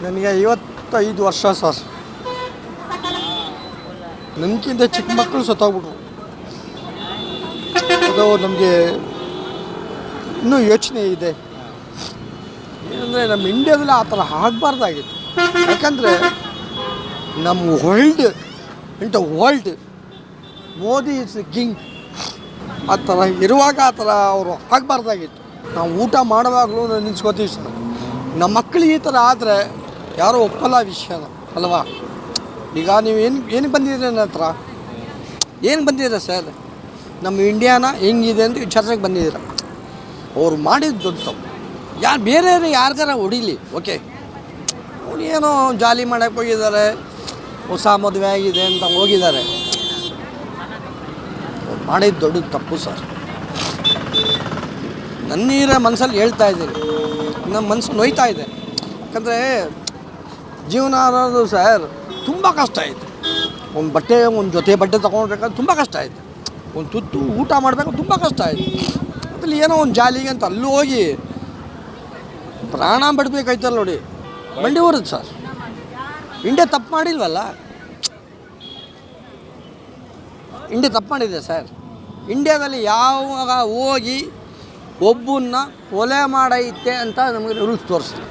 ನನಗೆ 55 ವರ್ಷ ಸರ್. ನನಗಿಂತ ಚಿಕ್ಕ ಮಕ್ಕಳು ಸತ್ತೋಗ್ಬಿಟ್ರು. ಅದು ನಮಗೆ ಇನ್ನೂ ಯೋಚನೆ ಇದೆ. ಏನಂದರೆ ನಮ್ಮ ಇಂಡಿಯಾದಲ್ಲಿ ಆ ಥರ ಆಗಬಾರ್ದಾಗಿತ್ತು. ಯಾಕಂದರೆ ನಮ್ಮ ವರ್ಲ್ಡ್ ಮೋದಿ ಇಸ್ ಕಿಂಗ್. ಆ ಥರ ಇರುವಾಗ ಆ ಥರ ಅವರು ಆಗಬಾರ್ದಾಗಿತ್ತು. ನಾವು ಊಟ ಮಾಡುವಾಗಲೂ ನಿಲ್ಸ್ಕೋತೀವಿ ಸರ್. ನಮ್ಮ ಮಕ್ಕಳಿಗೆ ಈ ಥರ ಆದರೆ ಯಾರೂ ಒಪ್ಪಲ್ಲ ವಿಷಯನ ಅಲ್ವಾ. ಈಗ ನೀವು ಏನು ಬಂದಿದ್ದೀರಿ ನನ್ನ ಹತ್ರ, ಏನು ಬಂದಿದ್ದೀರ ಸರ್? ನಮ್ಮ ಇಂಡಿಯಾನ ಹೆಂಗಿದೆ ಅಂತ ವಿಚಾರಿಸೋಕ್ಕೆ ಬಂದಿದ್ದೀರ. ಅವ್ರು ಮಾಡಿದ್ದು ದೊಡ್ಡ ತಪ್ಪು. ಬೇರೆ ಯಾರಿಗಾರ ಹೊಡಿಲಿ, ಓಕೆ, ಅವ್ರು ಏನೋ ಜಾಲಿ ಮಾಡೋಕ್ಕೆ ಹೋಗಿದ್ದಾರೆ, ಹೊಸ ಮದುವೆ ಆಗಿದೆ ಅಂತ ಹೋಗಿದ್ದಾರೆ. ಅವ್ರು ಮಾಡಿದ್ದು ದೊಡ್ಡ ತಪ್ಪು ಸರ್. ನನ್ನೀರ ಮನಸ್ಸಲ್ಲಿ ಹೇಳ್ತಾ ಇದ್ದೀನಿ, ನಮ್ಮ ಮನಸ್ಸು ನೋಯ್ತಾ ಇದೆ. ಯಾಕಂದರೆ ಜೀವನ ಅನ್ನೋದು ಸರ್ ತುಂಬ ಕಷ್ಟ ಆಯಿತು. ಒಂದು ಜೊತೆ ಬಟ್ಟೆ ತೊಗೊಳ್ಬೇಕಾದ್ರೆ ತುಂಬ ಕಷ್ಟ ಆಯಿತು. ಒಂದು ತುತ್ತು ಊಟ ಮಾಡಬೇಕು ತುಂಬ ಕಷ್ಟ ಆಯಿತು. ಅದ್ರಲ್ಲಿ ಏನೋ ಒಂದು ಜಾಲಿಗೆ ಅಂತ ಅಲ್ಲೂ ಹೋಗಿ ಪ್ರಾಣ ಬಿಡಬೇಕಾಯ್ತಲ್ಲ ನೋಡಿ, ಮಂಡಿ ಊರದ್ದು ಸರ್. ಇಂಡಿಯಾ ತಪ್ಪು ಮಾಡಿಲ್ವಲ್ಲ. ಇಂಡಿಯಾ ತಪ್ಪು ಮಾಡಿದೆ ಸರ್. ಇಂಡಿಯಾದಲ್ಲಿ ಯಾವಾಗ ಹೋಗಿ ಒಬ್ಬನ್ನ ಕೊಲೆ ಮಾಡೈತೆ ಅಂತ ನಮಗೆ ರೂಲ್ಸ್ ತೋರಿಸ್ತೀವಿ.